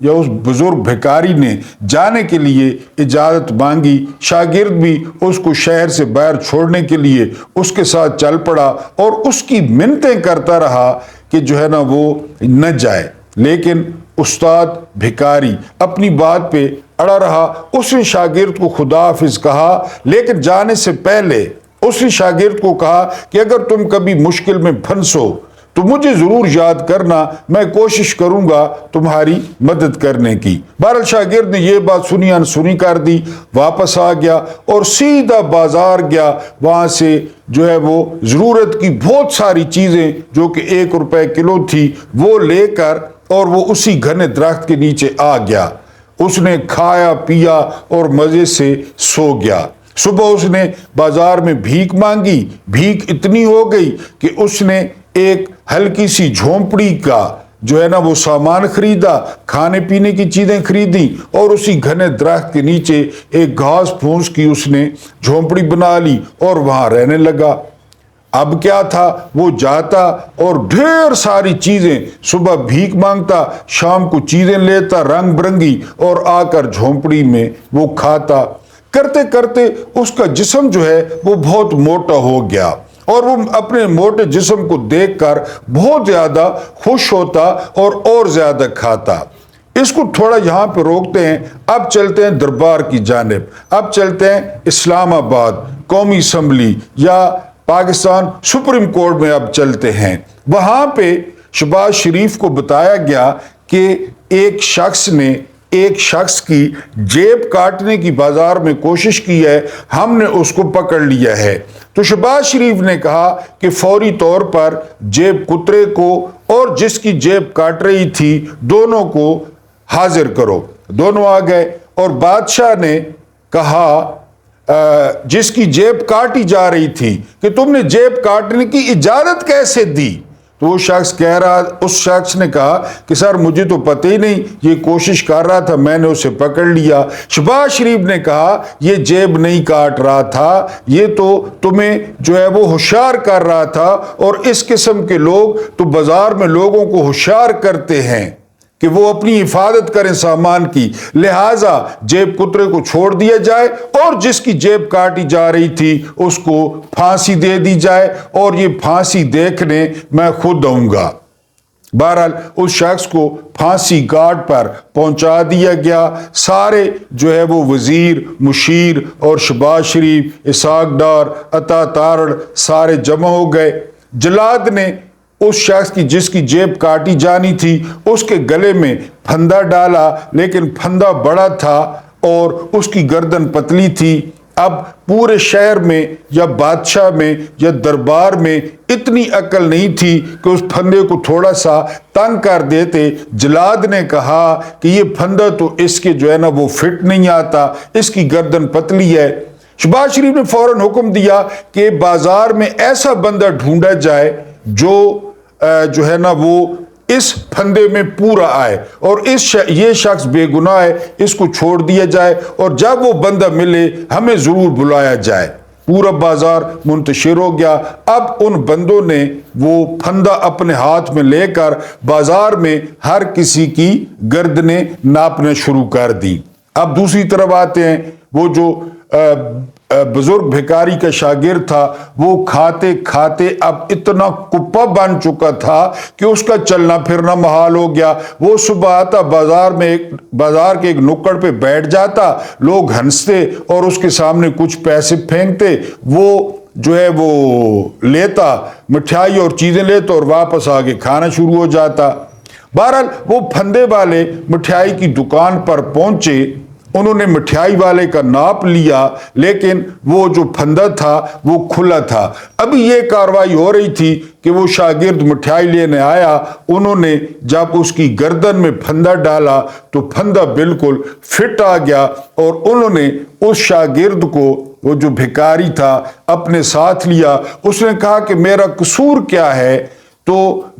یا اس بزرگ بھکاری نے جانے کے لیے اجازت مانگی، شاگرد بھی اس کو شہر سے باہر چھوڑنے کے لیے اس کے ساتھ چل پڑا اور اس کی منتیں کرتا رہا کہ جو ہے نا وہ نہ جائے، لیکن استاد بھکاری اپنی بات پہ اڑا رہا۔ اس نے شاگرد کو خدا حافظ کہا، لیکن جانے سے پہلے اس نے شاگرد کو کہا کہ اگر تم کبھی مشکل میں پھنسو تو مجھے ضرور یاد کرنا، میں کوشش کروں گا تمہاری مدد کرنے کی۔ بہرحال شاگرد نے یہ بات سنی انسنی کر دی، واپس آ گیا اور سیدھا بازار گیا، وہاں سے جو ہے وہ ضرورت کی بہت ساری چیزیں جو کہ 1 روپے کلو تھی وہ لے کر اور وہ اسی گھنے درخت کے نیچے آ گیا۔ اس نے کھایا پیا اور مزے سے سو گیا۔ صبح اس نے بازار میں بھیک مانگی، بھیک اتنی ہو گئی کہ اس نے ایک ہلکی سی جھونپڑی کا جو ہے نا وہ سامان خریدا، کھانے پینے کی چیزیں خریدی اور اسی گھنے درخت کے نیچے ایک گھاس پھوس کی اس نے جھونپڑی بنا لی اور وہاں رہنے لگا۔ اب کیا تھا، وہ جاتا اور ڈھیر ساری چیزیں، صبح بھیک مانگتا، شام کو چیزیں لیتا رنگ برنگی اور آ کر جھونپڑی میں وہ کھاتا۔ کرتے کرتے اس کا جسم جو ہے وہ بہت موٹا ہو گیا اور وہ اپنے موٹے جسم کو دیکھ کر بہت زیادہ خوش ہوتا اور زیادہ کھاتا۔ اس کو تھوڑا یہاں پہ روکتے ہیں، اب چلتے ہیں دربار کی جانب، اب چلتے ہیں اسلام آباد قومی اسمبلی یا پاکستان سپریم کورٹ میں اب چلتے ہیں۔ وہاں پہ شہباز شریف کو بتایا گیا کہ ایک شخص نے ایک شخص کی جیب کاٹنے کی بازار میں کوشش کی ہے، ہم نے اس کو پکڑ لیا ہے۔ تو شہباز شریف نے کہا کہ فوری طور پر جیب کترے کو اور جس کی جیب کاٹ رہی تھی دونوں کو حاضر کرو۔ دونوں آ گئے اور بادشاہ نے کہا جس کی جیب کاٹی جا رہی تھی کہ تم نے جیب کاٹنے کی اجازت کیسے دی؟ تو وہ شخص کہہ رہا، اس شخص نے کہا کہ سر مجھے تو پتہ ہی نہیں، یہ کوشش کر رہا تھا، میں نے اسے پکڑ لیا۔ شہباز شریف نے کہا یہ جیب نہیں کاٹ رہا تھا، یہ تو تمہیں جو ہے وہ ہوشیار کر رہا تھا، اور اس قسم کے لوگ تو بازار میں لوگوں کو ہوشیار کرتے ہیں کہ وہ اپنی حفاظت کریں سامان کی، لہٰذا جیب کترے کو چھوڑ دیا جائے اور جس کی جیب کاٹی جا رہی تھی اس کو پھانسی دے دی جائے، اور یہ پھانسی دیکھنے میں خود آؤں گا۔ بہرحال اس شخص کو پھانسی گھاٹ پر پہنچا دیا گیا۔ سارے جو ہے وہ وزیر، مشیر اور شہباز شریف، اسحاق ڈار، عطا تارڑ سارے جمع ہو گئے۔ جلاد نے اس شخص کی جس کی جیب کاٹی جانی تھی اس کے گلے میں پھندا ڈالا، لیکن پھندا بڑا تھا اور اس کی گردن پتلی تھی۔ اب پورے شہر میں یا بادشاہ میں یا دربار میں اتنی عقل نہیں تھی کہ اس پھندے کو تھوڑا سا تنگ کر دیتے۔ جلاد نے کہا کہ یہ پھندا تو اس کے جو ہے نا وہ فٹ نہیں آتا، اس کی گردن پتلی ہے۔ شہباز شریف نے فوراً حکم دیا کہ بازار میں ایسا بندہ ڈھونڈا جائے جو ہے نا وہ اس پھندے میں پورا آئے اور یہ شخص بے گناہ ہے، اس کو چھوڑ دیا جائے، اور جب وہ بندہ ملے ہمیں ضرور بلایا جائے۔ پورا بازار منتشر ہو گیا۔ اب ان بندوں نے وہ پھندا اپنے ہاتھ میں لے کر بازار میں ہر کسی کی گردنیں ناپنے شروع کر دی۔ اب دوسری طرف آتے ہیں، وہ جو بزرگ بھکاری کا شاگرد تھا وہ کھاتے کھاتے اب اتنا کپا بن چکا تھا کہ اس کا چلنا پھرنا محال ہو گیا۔ وہ صبح آتا بازار کے ایک نکڑ پہ بیٹھ جاتا، لوگ ہنستے اور اس کے سامنے کچھ پیسے پھینکتے، وہ جو ہے وہ لیتا مٹھائی اور چیزیں لیتا اور واپس آگے کھانا شروع ہو جاتا۔ بہرحال وہ پھندے والے مٹھائی کی دکان پر پہنچے، انہوں نے مٹھائی والے کا ناپ لیا، لیکن وہ جو پھندا تھا وہ کھلا تھا۔ ابھی یہ کاروائی ہو رہی تھی کہ وہ شاگرد مٹھائی لینے آیا، انہوں نے جب اس کی گردن میں پھندا ڈالا تو پھندا بالکل فٹ آ گیا، اور انہوں نے اس شاگرد کو، وہ جو بھکاری تھا، اپنے ساتھ لیا۔ اس نے کہا کہ میرا قصور کیا ہے؟ تو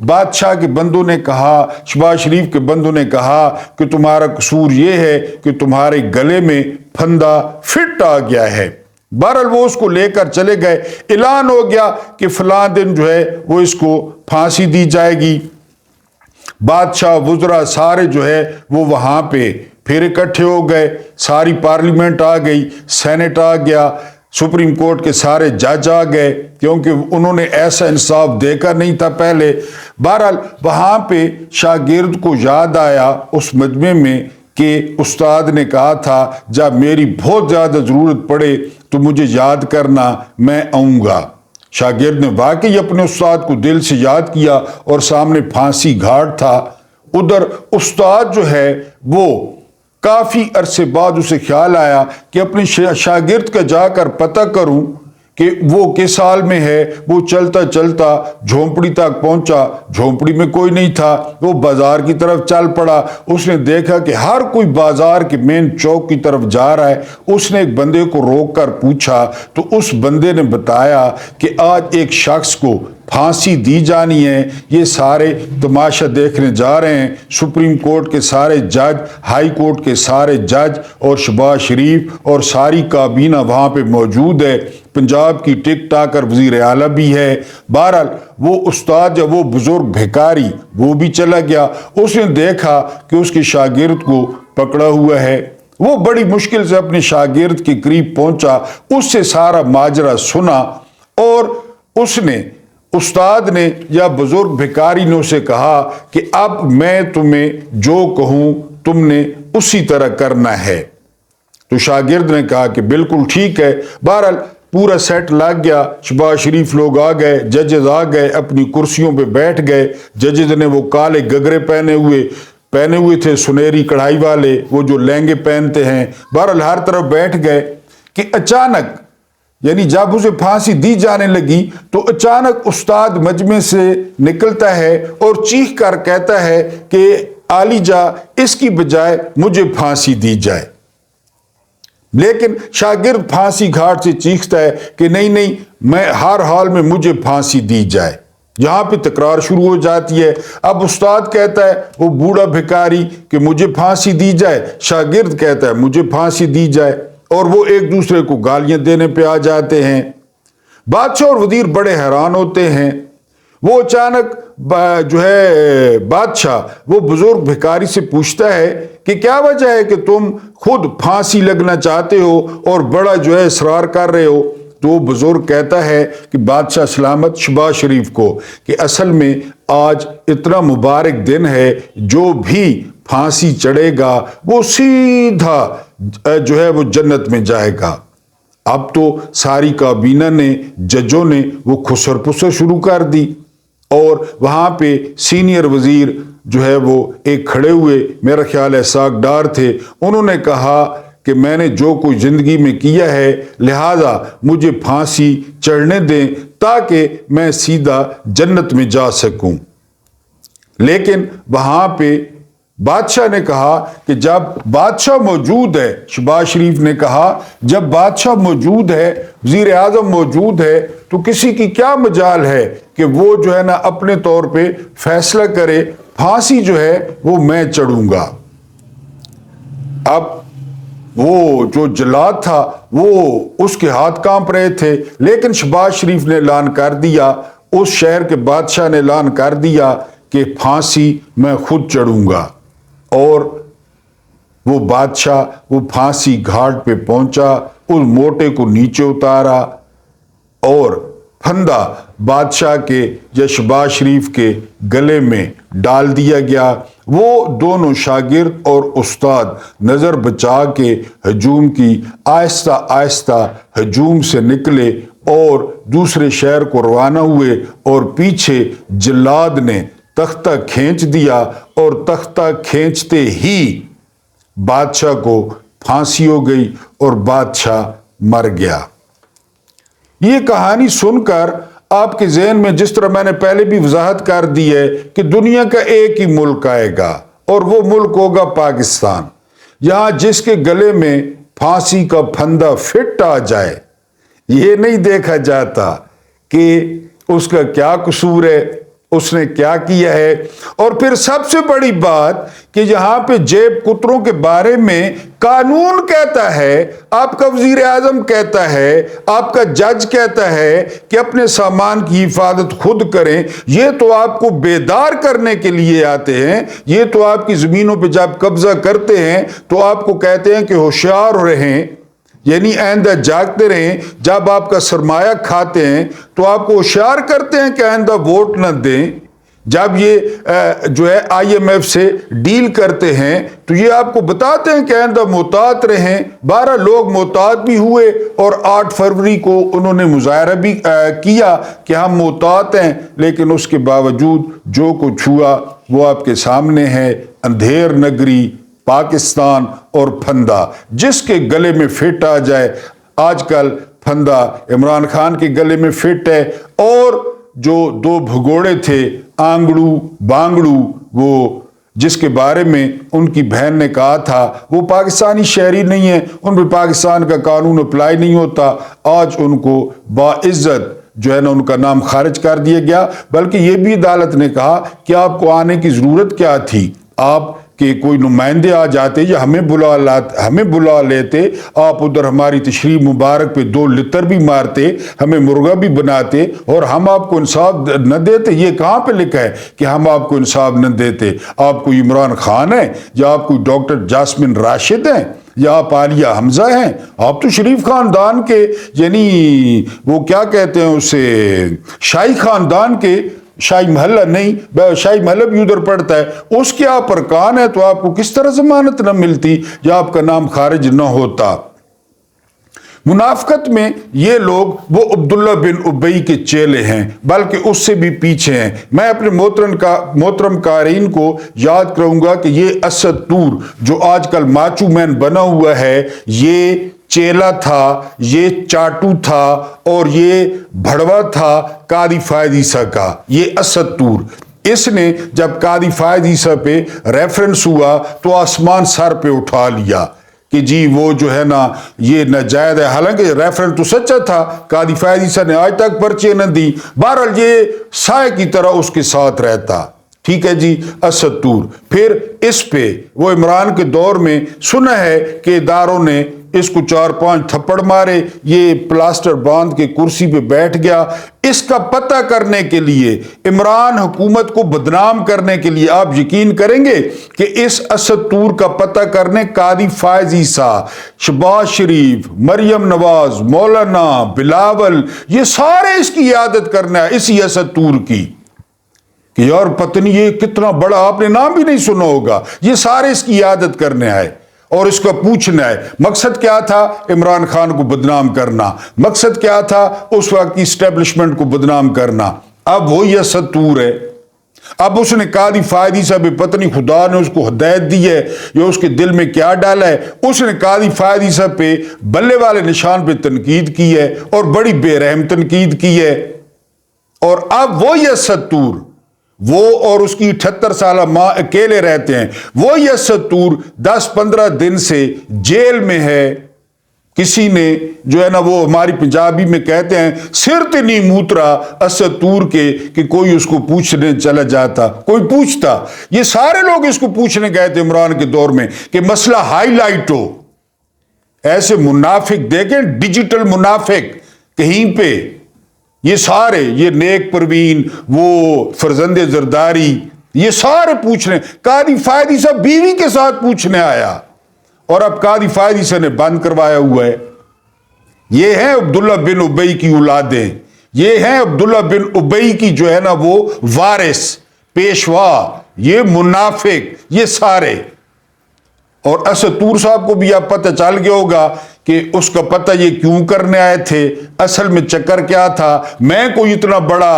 بادشاہ کے بندوں نے کہا، شہباز شریف کے بندوں نے کہا کہ تمہارا قصور یہ ہے کہ تمہارے گلے میں پھندا فٹ آ گیا ہے۔ بہرحال وہ اس کو لے کر چلے گئے۔ اعلان ہو گیا کہ فلاں دن جو ہے وہ اس کو پھانسی دی جائے گی۔ بادشاہ وزراء سارے جو ہے وہ وہاں پہ پھر اکٹھے ہو گئے، ساری پارلیمنٹ آ گئی، سینٹ آ گیا، سپریم کورٹ کے سارے جج آ گئے، کیونکہ انہوں نے ایسا انصاف دیکھا نہیں تھا پہلے۔ بہرحال وہاں پہ شاگرد کو یاد آیا اس مجمع میں کہ استاد نے کہا تھا جب میری بہت زیادہ ضرورت پڑے تو مجھے یاد کرنا، میں آؤں گا۔ شاگرد نے واقعی اپنے استاد کو دل سے یاد کیا اور سامنے پھانسی گھاٹ تھا۔ ادھر استاد جو ہے وہ کافی عرصے بعد اسے خیال آیا کہ اپنے شاگرد کا جا کر پتہ کروں کہ وہ کس حال میں ہے۔ وہ چلتا چلتا جھونپڑی تک پہنچا، جھونپڑی میں کوئی نہیں تھا، وہ بازار کی طرف چل پڑا۔ اس نے دیکھا کہ ہر کوئی بازار کے مین چوک کی طرف جا رہا ہے۔ اس نے ایک بندے کو روک کر پوچھا تو اس بندے نے بتایا کہ آج ایک شخص کو پھانسی دی جانی ہے، یہ سارے تماشا دیکھنے جا رہے ہیں۔ سپریم کورٹ کے سارے جج، ہائی کورٹ کے سارے جج اور شہباز شریف اور ساری کابینہ وہاں پہ موجود ہے، پنجاب کی ٹک ٹاکر وزیر اعلیٰ بھی ہے۔ بہرحال وہ استاد یا وہ بزرگ بھکاری وہ بھی چلا گیا۔ اس نے دیکھا کہ اس کے شاگرد کو پکڑا ہوا ہے۔ وہ بڑی مشکل سے اپنے شاگرد کے قریب پہنچا، اس سے سارا ماجرا سنا اور استاد نے یا بزرگ بھکاری نے اسے کہا کہ اب میں تمہیں جو کہوں تم نے اسی طرح کرنا ہے۔ تو شاگرد نے کہا کہ بالکل ٹھیک ہے۔ بہرحال پورا سیٹ لگ گیا، شہباز شریف لوگ آ گئے، ججز آ گئے، اپنی کرسیوں پہ بیٹھ گئے۔ ججز نے وہ کالے گگرے پہنے ہوئے تھے، سنہری کڑھائی والے، وہ جو لہنگے پہنتے ہیں۔ بہرحال ہر طرف بیٹھ گئے کہ اچانک یعنی جب اسے پھانسی دی جانے لگی تو اچانک استاد مجمع سے نکلتا ہے اور چیخ کر کہتا ہے کہ عالی جا، اس کی بجائے مجھے پھانسی دی جائے۔ لیکن شاگرد پھانسی گھاٹ سے چیختا ہے کہ نہیں، میں ہر حال میں مجھے پھانسی دی جائے۔ یہاں پہ تکرار شروع ہو جاتی ہے۔ اب استاد کہتا ہے، وہ بوڑھا بھکاری، کہ مجھے پھانسی دی جائے، شاگرد کہتا ہے مجھے پھانسی دی جائے، اور وہ ایک دوسرے کو گالیاں دینے پہ آ جاتے ہیں۔ بادشاہ اور وزیر بڑے حیران ہوتے ہیں۔ وہ اچانک جو ہے بادشاہ وہ بزرگ بھکاری سے پوچھتا ہے کہ کیا وجہ ہے کہ تم خود پھانسی لگنا چاہتے ہو اور بڑا جو ہے اصرار کر رہے ہو؟ تو وہ بزرگ کہتا ہے کہ بادشاہ سلامت شہباز شریف کو کہ اصل میں آج اتنا مبارک دن ہے، جو بھی پھانسی چڑھے گا وہ سیدھا جو ہے وہ جنت میں جائے گا۔ اب تو ساری کابینہ نے، ججوں نے وہ خسر پسر شروع کر دی، اور وہاں پہ سینئر وزیر جو ہے وہ ایک کھڑے ہوئے، میرا خیال ہے اسحاق ڈار تھے، انہوں نے کہا کہ میں نے جو کوئی زندگی میں کیا ہے لہذا مجھے پھانسی چڑھنے دیں تاکہ میں سیدھا جنت میں جا سکوں۔ لیکن وہاں پہ بادشاہ نے کہا کہ جب بادشاہ موجود ہے، شہباز شریف نے کہا جب بادشاہ موجود ہے، وزیر اعظم موجود ہے، تو کسی کی کیا مجال ہے کہ وہ جو ہے نا اپنے طور پہ فیصلہ کرے، پھانسی جو ہے وہ میں چڑھوں گا۔ اب وہ جو جلاد تھا وہ اس کے ہاتھ کانپ رہے تھے، لیکن شہباز شریف نے اعلان کر دیا، اس شہر کے بادشاہ نے اعلان کر دیا کہ پھانسی میں خود چڑھوں گا۔ اور وہ بادشاہ وہ پھانسی گھاٹ پہ پہنچا، اس موٹے کو نیچے اتارا اور پھندا بادشاہ کے یا شہباز شریف کے گلے میں ڈال دیا گیا۔ وہ دونوں شاگرد اور استاد نظر بچا کے ہجوم کی آہستہ آہستہ ہجوم سے نکلے اور دوسرے شہر کو روانہ ہوئے، اور پیچھے جلاد نے تختہ کھینچ دیا، اور تختہ کھینچتے ہی بادشاہ کو پھانسی ہو گئی اور بادشاہ مر گیا۔ یہ کہانی سن کر آپ کے ذہن میں جس طرح میں نے پہلے بھی وضاحت کر دی ہے کہ دنیا کا ایک ہی ملک آئے گا اور وہ ملک ہوگا پاکستان، یہاں جس کے گلے میں پھانسی کا پھندا فٹ آ جائے، یہ نہیں دیکھا جاتا کہ اس کا کیا قصور ہے، اس نے کیا کیا ہے۔ اور پھر سب سے بڑی بات کہ یہاں پہ جیب کتروں کے بارے میں قانون کہتا ہے، آپ کا وزیر اعظم کہتا ہے، آپ کا جج کہتا ہے کہ اپنے سامان کی حفاظت خود کریں۔ یہ تو آپ کو بیدار کرنے کے لیے آتے ہیں، یہ تو آپ کی زمینوں پہ جب قبضہ کرتے ہیں تو آپ کو کہتے ہیں کہ ہوشیار رہیں، یعنی آئندہ جاگتے رہیں۔ جب آپ کا سرمایہ کھاتے ہیں تو آپ کو ہوشیار کرتے ہیں کہ آئندہ ووٹ نہ دیں۔ جب یہ جو ہے آئی ایم ایف سے ڈیل کرتے ہیں تو یہ آپ کو بتاتے ہیں کہ آئندہ محتاط رہیں۔ 12 لوگ محتاط بھی ہوئے اور 8 فروری کو انہوں نے مظاہرہ بھی کیا کہ ہم محتاط ہیں، لیکن اس کے باوجود جو کچھ ہوا وہ آپ کے سامنے ہے۔ اندھیر نگری پاکستان اور پھندا، جس کے گلے میں فٹ آ جائے۔ آج کل پھندا عمران خان کے گلے میں فٹ ہے، اور جو 2 بھگوڑے تھے آنگڑو بانگڑو، وہ جس کے بارے میں ان کی بہن نے کہا تھا وہ پاکستانی شہری نہیں ہے، ان پہ پاکستان کا قانون اپلائی نہیں ہوتا، آج ان کو باعزت جو ہے نا ان کا نام خارج کر دیا گیا۔ بلکہ یہ بھی عدالت نے کہا کہ آپ کو آنے کی ضرورت کیا تھی، آپ کہ کوئی نمائندے آ جاتے یا ہمیں بلا لیتے، آپ ادھر ہماری تشریف مبارک پہ 2 لتر بھی مارتے، ہمیں مرغا بھی بناتے، اور ہم آپ کو انصاف نہ دیتے۔ یہ کہاں پہ لکھا ہے کہ ہم آپ کو انصاف نہ دیتے؟ آپ کوئی عمران خان ہیں، یا آپ کوئی ڈاکٹر جاسمین راشد ہیں، یا آپ عالیہ حمزہ ہیں؟ آپ تو شریف خاندان کے، یعنی وہ کیا کہتے ہیں اسے، شاہی خاندان کے، شاہی محلہ نہیں، شاہی محلہ بھی ادھر پڑتا ہے، اس کے آپ ارکان ہے، تو آپ کو کس طرح ضمانت نہ ملتی یا آپ کا نام خارج نہ ہوتا؟ منافقت میں یہ لوگ وہ عبداللہ بن ابی کے چیلے ہیں، بلکہ اس سے بھی پیچھے ہیں۔ میں اپنے محترم قارئین کو یاد کروں گا کہ یہ اسد طور جو آج کل ماچو مین بنا ہوا ہے، یہ چیلا تھا، یہ چاٹو تھا، اور یہ بھڑوا تھا قاضی فائز عیسیٰ کا۔ یہ اسد طور، اس نے جب قاضی فائز عیسیٰ پہ ریفرنس ہوا تو آسمان سر پہ اٹھا لیا کہ جی وہ جو ہے نا یہ ناجائز ہے، حالانکہ ریفرنس تو سچا تھا۔ قاضی فائز عیسیٰ نے آج تک پرچے نہ دی، بہرحال یہ سائے کی طرح اس کے ساتھ رہتا۔ ٹھیک ہے جی، اسد طور۔ پھر اس پہ وہ عمران کے دور میں سنا ہے کہ اداروں نے اس کو 4-5 تھپڑ مارے، یہ پلاسٹر باندھ کے کرسی پہ بیٹھ گیا۔ اس کا پتہ کرنے کے لیے، عمران حکومت کو بدنام کرنے کے لیے، آپ یقین کریں گے کہ اس اسد طور کا پتہ کرنے قاضی فائز عیسیٰ، شہباز شریف، مریم نواز، مولانا بلاول، یہ سارے اس کی عیادت کرنا ہے، اسی اسد طور کی، کہ یار پتہ نہیں یہ کتنا بڑا، آپ نے نام بھی نہیں سنا ہوگا، یہ سارے اس کی عیادت کرنے آئے اور اس کا پوچھنا ہے۔ مقصد کیا تھا؟ عمران خان کو بدنام کرنا۔ مقصد کیا تھا؟ اس وقت کی اسٹیبلشمنٹ کو بدنام کرنا۔ اب وہی اسد طور ہے۔ اب اس نے قاضی فائز عیسیٰ پہ پتہ نہیں خدا نے اس کو ہدایت دی ہے یا اس کے دل میں کیا ڈالا ہے، اس نے قاضی فائز عیسیٰ پہ بلے والے نشان پہ تنقید کی ہے، اور بڑی بے رحم تنقید کی ہے۔ اور اب وہی اسد طور، وہ اور اس کی 78 سالہ ماں اکیلے رہتے ہیں، وہی اسد طور 10-15 دن سے جیل میں ہے۔ کسی نے جو ہے نا، وہ ہماری پنجابی میں کہتے ہیں سر تے نہیں موترا اسد طور کے، کہ کوئی اس کو پوچھنے چلا جاتا، کوئی پوچھتا۔ یہ سارے لوگ اس کو پوچھنے گئے تھے عمران کے دور میں کہ مسئلہ ہائی لائٹ ہو۔ ایسے منافق دیکھیں، ڈیجیٹل منافق کہیں پہ، یہ سارے، یہ نیک پروین، وہ فرزند زرداری، یہ سارے پوچھنے۔ قاضی فائز عیسیٰ بیوی کے ساتھ پوچھنے آیا، اور اب قاضی فائز عیسیٰ نے بند کروایا ہوا ہے۔ یہ ہیں عبداللہ بن ابی کی اولادیں، یہ ہیں عبداللہ بن ابی کی جو ہے نا وہ وارث، پیشوا، یہ منافق، یہ سارے۔ اور اسد طور صاحب کو بھی اب پتہ چل گیا ہوگا کہ اس کا پتہ یہ کیوں کرنے آئے تھے، اصل میں چکر کیا تھا۔ میں کوئی اتنا بڑا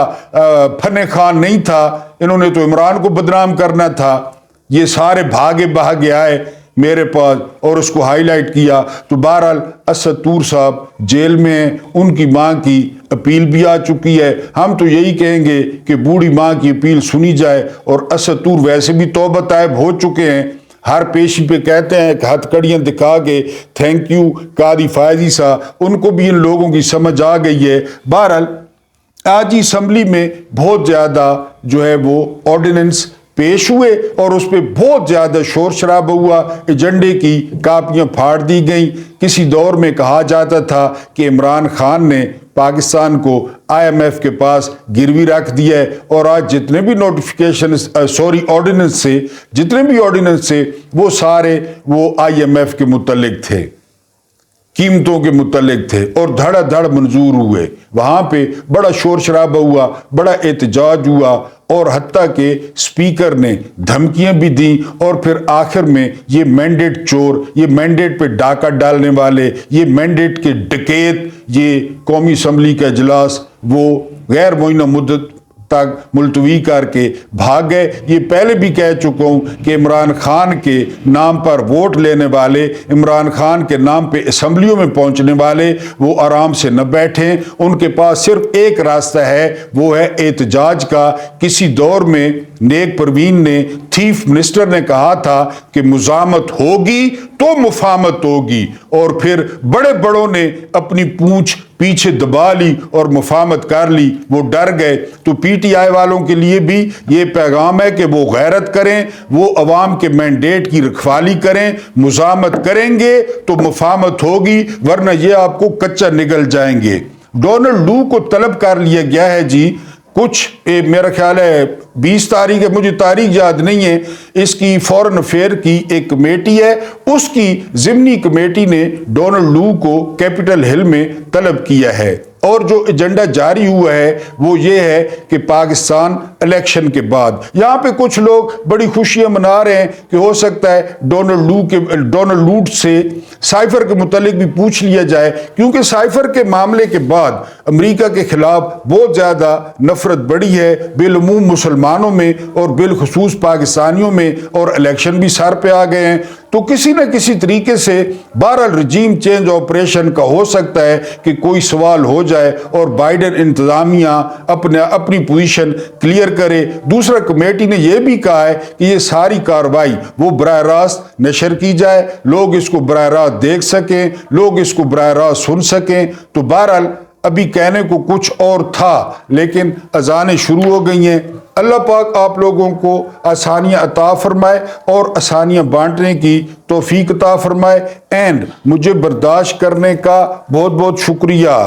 فن خان نہیں تھا، انہوں نے تو عمران کو بدنام کرنا تھا۔ یہ سارے بھاگے آئے میرے پاس اور اس کو ہائی لائٹ کیا۔ تو بہرحال اسد طور صاحب جیل میں ہیں، ان کی ماں کی اپیل بھی آ چکی ہے۔ ہم تو یہی کہیں گے کہ بوڑھی ماں کی اپیل سنی جائے، اور اسد طور ویسے بھی توبہ طائب ہو چکے ہیں، ہر پیشی پہ کہتے ہیں کہ ہتھ کڑیاں دکھا کے تھینک یو قاضی فائز عیسیٰ، ان کو بھی ان لوگوں کی سمجھ آ گئی ہے۔ بہرحال آج ہی اسمبلی میں بہت زیادہ جو ہے وہ آرڈیننس پیش ہوئے اور اس پہ بہت زیادہ شور شرابہ ہوا، ایجنڈے کی کاپیاں پھاڑ دی گئیں۔ کسی دور میں کہا جاتا تھا کہ عمران خان نے پاکستان کو IMF کے پاس گروی رکھ دیا ہے، اور آج جتنے بھی آرڈیننس سے وہ سارے وہ IMF کے متعلق تھے، قیمتوں کے متعلق تھے، اور دھڑا دھڑ منظور ہوئے۔ وہاں پہ بڑا شور شرابہ ہوا، بڑا احتجاج ہوا، اور حتیٰ کہ اسپیکر نے دھمکیاں بھی دیں، اور پھر آخر میں یہ مینڈیٹ چور، یہ مینڈیٹ پہ ڈاکہ ڈالنے والے، یہ مینڈیٹ کے ڈکیت، یہ قومی اسمبلی کا اجلاس وہ غیر معینہ مدت تک ملتوی کر کے بھاگ گئے۔ یہ پہلے بھی کہہ چکا ہوں کہ عمران خان کے نام پر ووٹ لینے والے، عمران خان کے نام پہ اسمبلیوں میں پہنچنے والے، وہ آرام سے نہ بیٹھیں۔ ان کے پاس صرف ایک راستہ ہے، وہ ہے احتجاج کا۔ کسی دور میں نیک پروین نے، چیف منسٹر نے کہا تھا کہ مزاحمت ہوگی تو مفاہمت ہوگی، اور پھر بڑے بڑوں نے اپنی پونچھ پیچھے دبا لی اور مفاہمت کر لی، وہ ڈر گئے۔ تو PTI والوں کے لیے بھی یہ پیغام ہے کہ وہ غیرت کریں، وہ عوام کے مینڈیٹ کی رکھوالی کریں۔ مزاحمت کریں گے تو مفاہمت ہوگی، ورنہ یہ آپ کو کچا نگل جائیں گے۔ ڈونلڈ لو کو طلب کر لیا گیا ہے جی، کچھ میرا خیال ہے 20 تاریخ ہے، مجھے تاریخ یاد نہیں ہے، اس کی فورن افیئر کی ایک کمیٹی ہے، اس کی ضمنی کمیٹی نے ڈونلڈ لو کو کیپٹل ہل میں طلب کیا ہے، اور جو ایجنڈا جاری ہوا ہے وہ یہ ہے کہ پاکستان الیکشن کے بعد، یہاں پہ کچھ لوگ بڑی خوشیاں منا رہے ہیں کہ ہو سکتا ہے ڈونلڈ لو سے سائفر کے متعلق بھی پوچھ لیا جائے، کیونکہ سائفر کے معاملے کے بعد امریکہ کے خلاف بہت زیادہ نفرت بڑھی ہے، بالعموم مسلمانوں میں اور بالخصوص پاکستانیوں میں، اور الیکشن بھی سر پہ آ گئے ہیں۔ تو کسی نہ کسی طریقے سے بہرحال رجیم چینج آپریشن کا ہو سکتا ہے کہ کوئی سوال ہو جائے اور بائیڈن انتظامیہ اپنی پوزیشن کلیئر کرے۔ دوسرا، کمیٹی نے یہ بھی کہا ہے کہ یہ ساری کارروائی وہ براہ راست نشر کی جائے، لوگ اس کو براہ راست دیکھ سکیں، لوگ اس کو براہ راست سن سکیں۔ تو بہرحال ابھی کہنے کو کچھ اور تھا، لیکن اذانیں شروع ہو گئی ہیں۔ اللہ پاک آپ لوگوں کو آسانیاں عطا فرمائے اور آسانیاں بانٹنے کی توفیق عطا فرمائے، اینڈ مجھے برداشت کرنے کا بہت بہت شکریہ۔